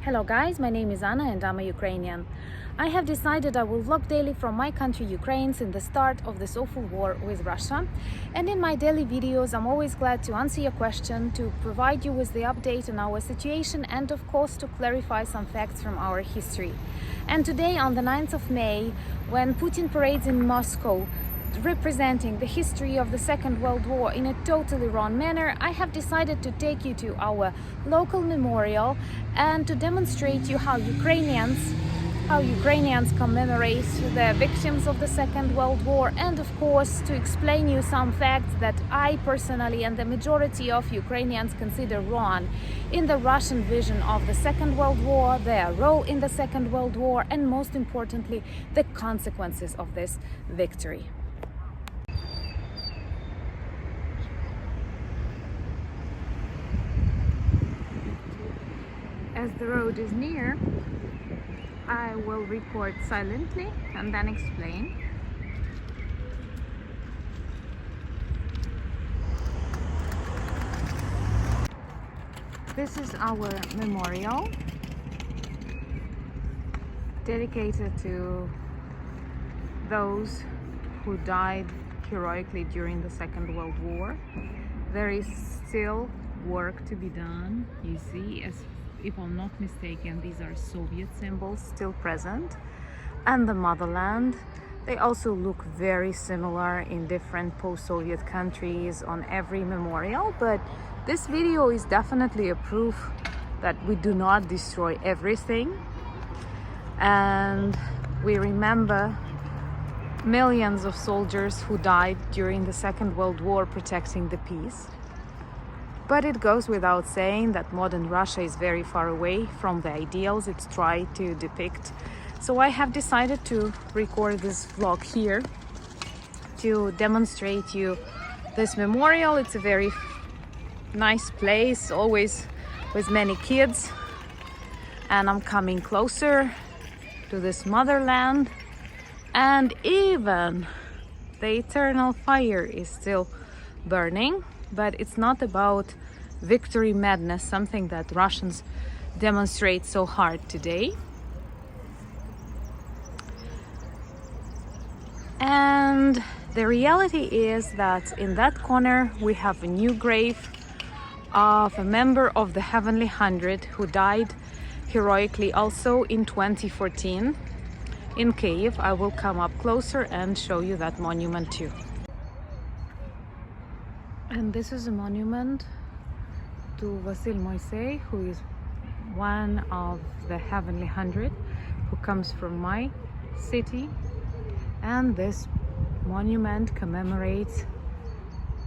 Hello guys, my name is Anna and I'm a Ukrainian. I have decided I will vlog daily from my country Ukraine since the start of this awful war with Russia. And in my daily videos I'm always glad to answer your question, to provide you with the update on our situation and of course to clarify some facts from our history. And today on the 9th of May, when Putin parades in Moscow representing the history of the Second World War in a totally wrong manner, I have decided to take you to our local memorial and to demonstrate you how Ukrainians commemorate the victims of the Second World War, and of course to explain you some facts that I personally and the majority of Ukrainians consider wrong in the Russian vision of the Second World War, their role in the Second World War, and most importantly the consequences of this victory. As the road is near, I will record silently and then explain. This is our memorial dedicated to those who died heroically during the Second World War. There is still work to be done. You see, if I'm not mistaken, these are Soviet symbols still present, and the motherland. They also look very similar in different post-Soviet countries on every memorial, but this video is definitely a proof that we do not destroy everything, and we remember millions of soldiers who died during the Second World War protecting the peace. But it goes without saying that modern Russia is very far away from the ideals it's tried to depict. So I have decided to record this vlog here to demonstrate you this memorial. It's a very nice place, always with many kids. And I'm coming closer to this motherland. And even the eternal fire is still burning. But it's not about victory madness, something that Russians demonstrate so hard today. And the reality is that in that corner we have a new grave of a member of the Heavenly Hundred who died heroically also in 2014 in Kyiv. I will come up closer and show you that monument too. And this is a monument to Vasil Moisei, who is one of the Heavenly Hundred, who comes from my city. And this monument commemorates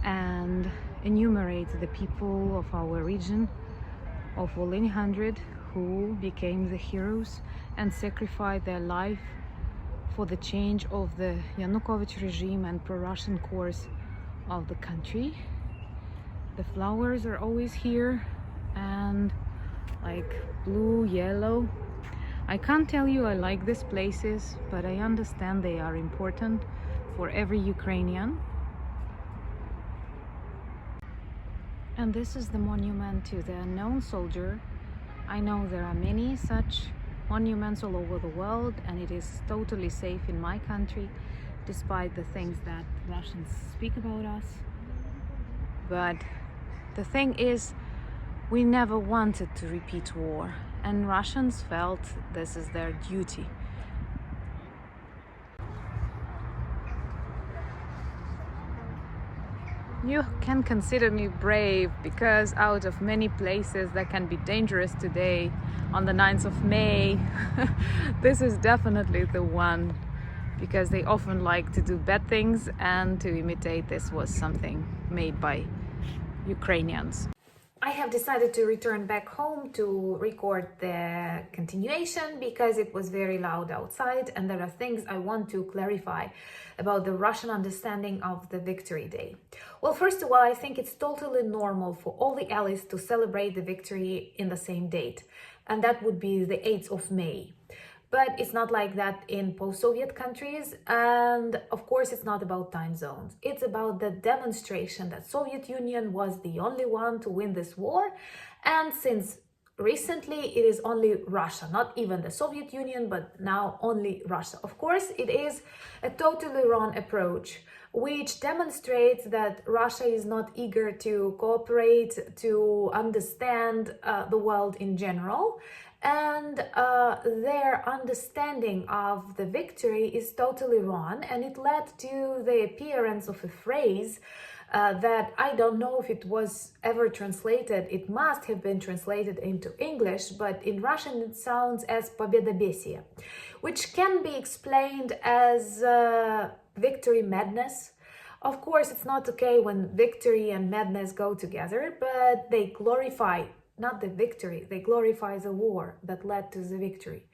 and enumerates the people of our region of Volhynia 100 who became the heroes and sacrificed their life for the change of the Yanukovych regime and pro-Russian course of the country. The flowers are always here and like blue, yellow. I can't tell you I like these places, but I understand they are important for every Ukrainian. And this is the monument to the unknown soldier. I know there are many such monuments all over the world, and it is totally safe in my country, despite the things that Russians speak about us. But the thing is, we never wanted to repeat war, and Russians felt this is their duty. You can consider me brave because out of many places that can be dangerous today on the 9th of May, this is definitely the one, because they often like to do bad things and to imitate this was something made by Ukrainians. I have decided to return back home to record the continuation because it was very loud outside and there are things I want to clarify about the Russian understanding of the Victory Day. Well, first of all, I think it's totally normal for all the allies to celebrate the victory in the same date, and that would be the 8th of May. But it's not like that in post-Soviet countries, and of course it's not about time zones. It's about the demonstration that Soviet Union was the only one to win this war, and since recently it is only Russia, not even the Soviet Union, but now only Russia. Of course, it is a totally wrong approach, which demonstrates that Russia is not eager to cooperate, to understand the world in general. And their understanding of the victory is totally wrong, and it led to the appearance of a phrase that I don't know if it was ever translated. It must have been translated into English, but in Russian it sounds as "победобесие," which can be explained as victory madness. Of course, it's not okay when victory and madness go together, but they glorify not the victory, they glorify the war that led to the victory.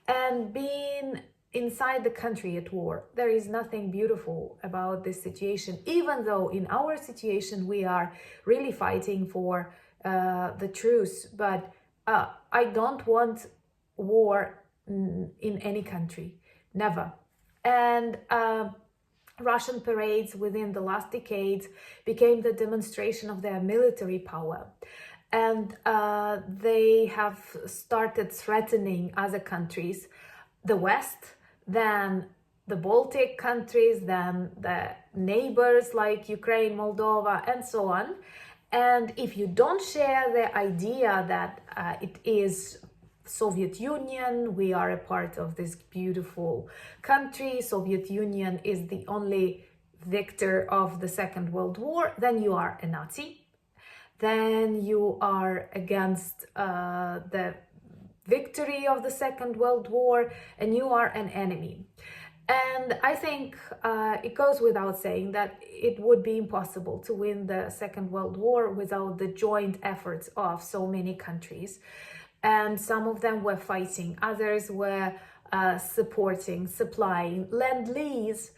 And being inside the country at war, there is nothing beautiful about this situation, even though in our situation we are really fighting for the truce. But I don't want war in any country, never. And Russian parades within the last decades became the demonstration of their military power. And they have started threatening other countries, the West, then the Baltic countries, then the neighbors like Ukraine, Moldova, and so on. And if you don't share the idea that it is Soviet Union, we are a part of this beautiful country, Soviet Union is the only victor of the Second World War, then you are a Nazi. Then you are against the victory of the Second World War, and you are an enemy. And I think it goes without saying that it would be impossible to win the Second World War without the joint efforts of so many countries. And some of them were fighting, others were supporting, supplying, lend-lease,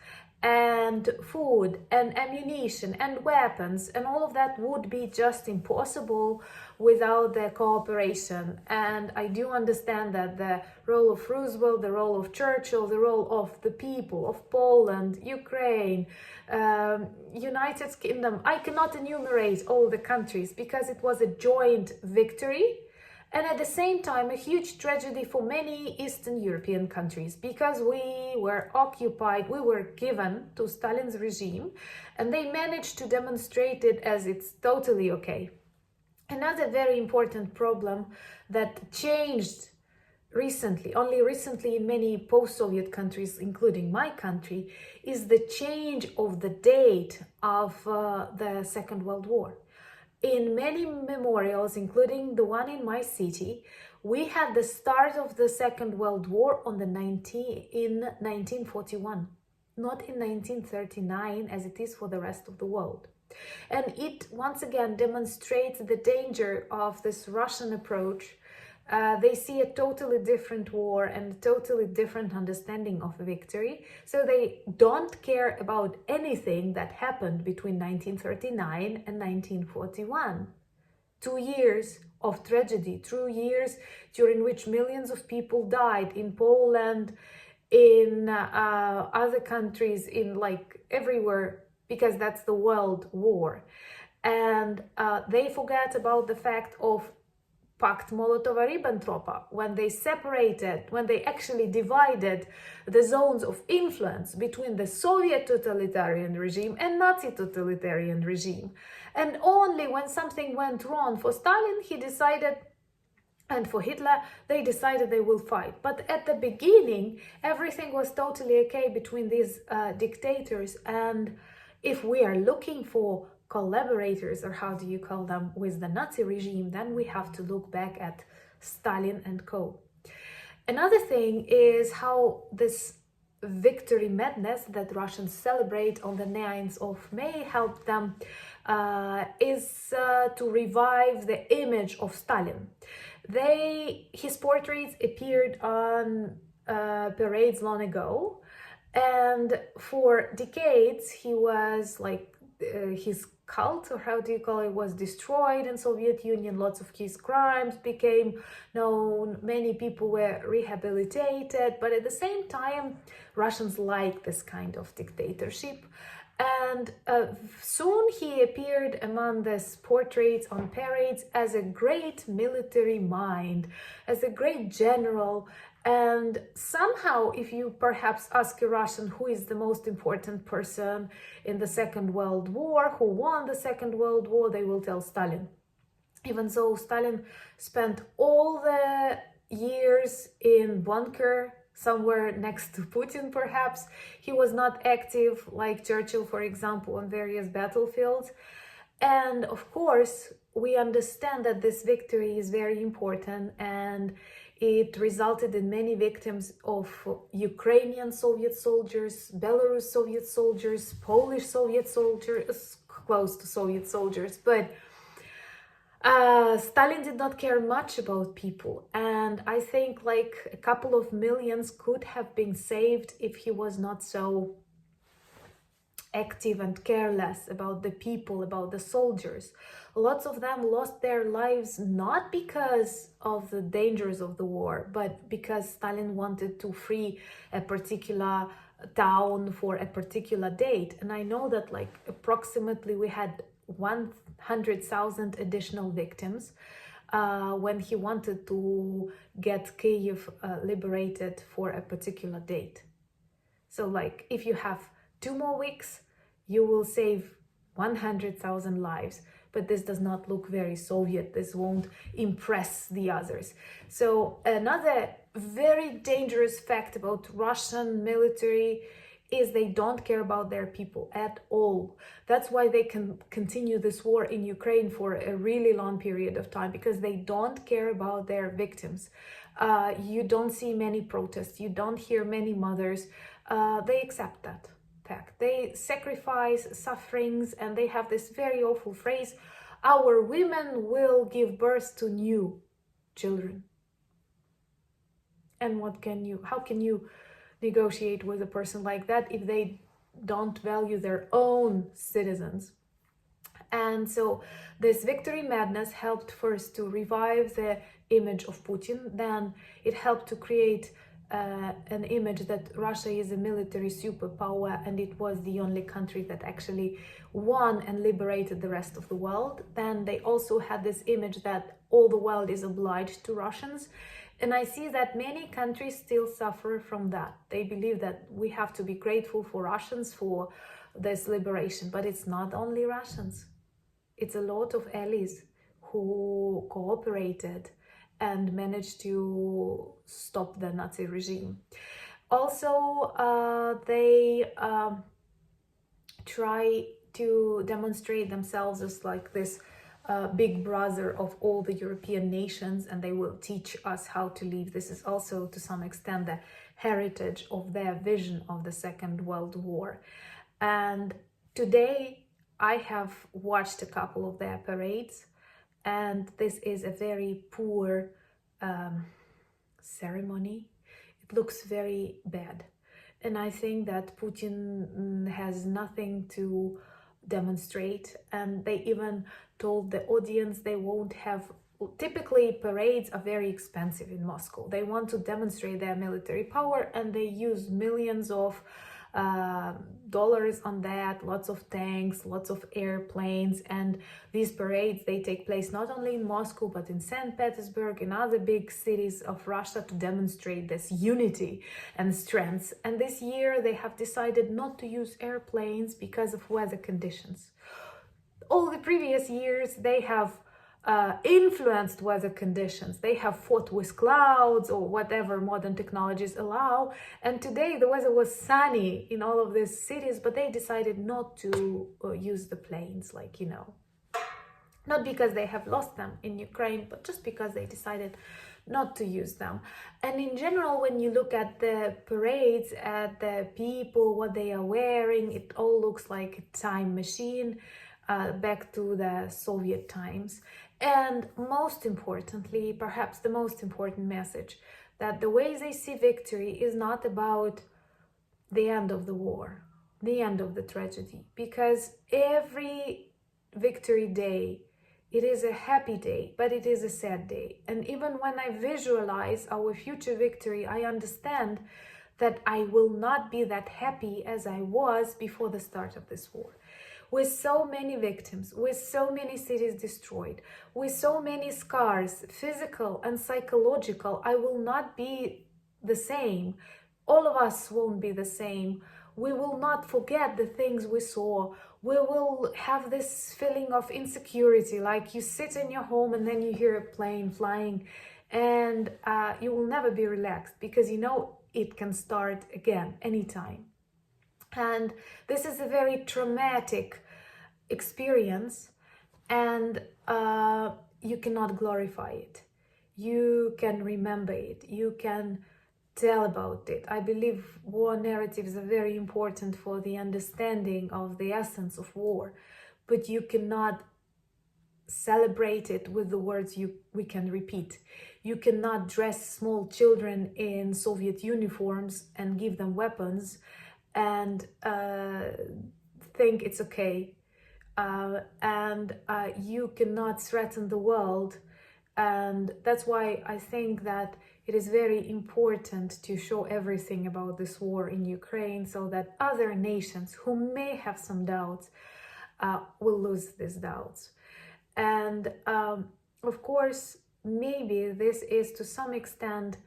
and food and ammunition and weapons, and all of that would be just impossible without their cooperation. And I do understand that the role of Roosevelt, the role of Churchill, the role of the people of Poland, Ukraine, United Kingdom, I cannot enumerate all the countries because it was a joint victory. And at the same time, a huge tragedy for many Eastern European countries because we were occupied, we were given to Stalin's regime, and they managed to demonstrate it as it's totally okay. Another very important problem that changed recently, only recently in many post-Soviet countries, including my country, is the change of the date of the Second World War. In many memorials, including the one in my city, we had the start of the Second World War in 1941, not in 1939 as it is for the rest of the world. And it once again demonstrates the danger of this Russian approach. They see a totally different war and a totally different understanding of victory. So they don't care about anything that happened between 1939 and 1941. 2 years of tragedy, 2 years during which millions of people died in Poland, in other countries, in like everywhere, because that's the world war. And they forget about the fact of Pact Molotov-Ribbentrop, when they separated, when they actually divided the zones of influence between the Soviet totalitarian regime and Nazi totalitarian regime. And only when something went wrong for Stalin, he decided, and for Hitler, they decided they will fight. But at the beginning, everything was totally okay between these dictators. And if we are looking for collaborators, or how do you call them, with the Nazi regime, then we have to look back at Stalin and co. Another thing is how this victory madness that Russians celebrate on the 9th of May helped them is to revive the image of Stalin. His portraits appeared on parades long ago, and for decades he was like his cult, or how do you call it, was destroyed in Soviet Union. Lots of his crimes became known, many people were rehabilitated, but at the same time Russians like this kind of dictatorship. And soon he appeared among the portraits on parades as a great military mind, as a great general. And somehow, if you perhaps ask a Russian who is the most important person in the Second World War, who won the Second World War, they will tell Stalin. Even though Stalin spent all the years in bunker somewhere next to Putin, perhaps he was not active like Churchill, for example, on various battlefields. And of course, we understand that this victory is very important, and it resulted in many victims of Ukrainian Soviet soldiers, Belarus Soviet soldiers, Polish Soviet soldiers, close to Soviet soldiers. But Stalin did not care much about people, and I think like a couple of millions could have been saved if he was not so active and careless about the people, about the soldiers. Lots of them lost their lives not because of the dangers of the war, but because Stalin wanted to free a particular town for a particular date. And I know that like approximately we had 100,000 additional victims when he wanted to get Kyiv liberated for a particular date. So like if you have 2 more weeks, you will save 100,000 lives. But this does not look very Soviet. This won't impress the others. So another very dangerous fact about Russian military is they don't care about their people at all. That's why they can continue this war in Ukraine for a really long period of time, because they don't care about their victims. You don't see many protests. You don't hear many mothers. They accept that fact. They sacrifice sufferings, and they have this very awful phrase, our women will give birth to new children. And how can you negotiate with a person like that if they don't value their own citizens? And so this victory madness helped first to revive the image of Putin. Then it helped to create an image that Russia is a military superpower, and it was the only country that actually won and liberated the rest of the world. Then they also had this image that all the world is obliged to Russians. And I see that many countries still suffer from that. They believe that we have to be grateful for Russians for this liberation. But it's not only Russians. It's a lot of allies who cooperated and managed to stop the Nazi regime. Also, they try to demonstrate themselves as like this big brother of all the European nations, and they will teach us how to live. This is also to some extent the heritage of their vision of the Second World War. And today I have watched a couple of their parades, and this is a very poor ceremony. It looks very bad. And I think that Putin has nothing to demonstrate, and they even told the audience they won't have. Typically parades are very expensive in Moscow. They want to demonstrate their military power, and they use millions of dollars on that, lots of tanks, lots of airplanes. And these parades, they take place not only in Moscow but in St. Petersburg, in other big cities of Russia, to demonstrate this unity and strength. And this year they have decided not to use airplanes because of weather conditions. All the previous years they have influenced weather conditions. They have fought with clouds or whatever modern technologies allow. And today the weather was sunny in all of these cities, but they decided not to use the planes, not because they have lost them in Ukraine, but just because they decided not to use them. And in general, when you look at the parades, at the people, what they are wearing, it all looks like a time machine back to the Soviet times. And most importantly, perhaps the most important message, that the way they see victory is not about the end of the war, the end of the tragedy, because every victory day, it is a happy day, but it is a sad day. And even when I visualize our future victory, I understand that I will not be that happy as I was before the start of this war. With so many victims, with so many cities destroyed, with so many scars, physical and psychological, I will not be the same. All of us won't be the same. We will not forget the things we saw. We will have this feeling of insecurity, like you sit in your home and then you hear a plane flying, and you will never be relaxed because you know it can start again anytime. And this is a very traumatic experience, and you cannot glorify it. You can remember it. You can tell about it. I believe war narratives are very important for the understanding of the essence of war, but you cannot celebrate it with the words we can repeat. You cannot dress small children in Soviet uniforms and give them weapons and think it's okay. And you cannot threaten the world. And that's why I think that it is very important to show everything about this war in Ukraine so that other nations who may have some doubts will lose these doubts. And of course, maybe this is to some extent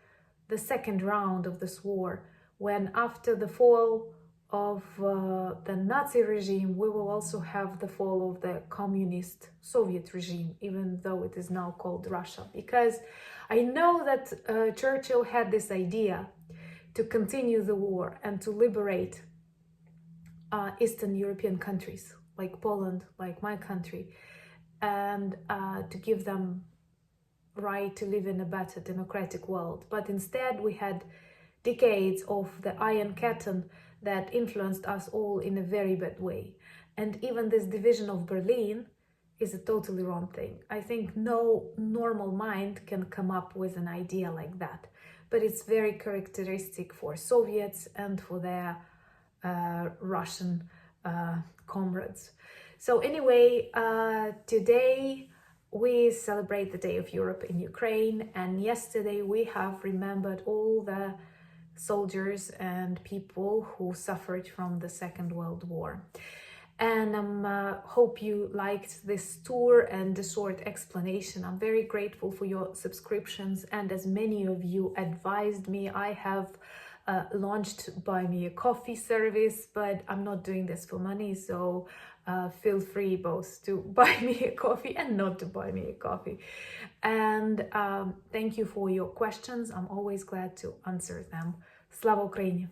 the second round of this war, when after the fall of the Nazi regime, we will also have the fall of the communist Soviet regime, even though it is now called Russia. Because I know that Churchill had this idea to continue the war and to liberate Eastern European countries like Poland, like my country, and to give them right to live in a better democratic world. But instead we had decades of the Iron Curtain that influenced us all in a very bad way. And even this division of Berlin is a totally wrong thing. I think no normal mind can come up with an idea like that. But it's very characteristic for Soviets and for their Russian comrades. So anyway, today we celebrate the Day of Europe in Ukraine, and yesterday we have remembered all the soldiers and people who suffered from the Second World War. And I hope you liked this tour and the short explanation. I'm very grateful for your subscriptions, and as many of you advised me, I have launched Buy Me a Coffee service, but I'm not doing this for money, so feel free both to buy me a coffee and not to buy me a coffee. And thank you for your questions. I'm always glad to answer them. Slava Ukraini!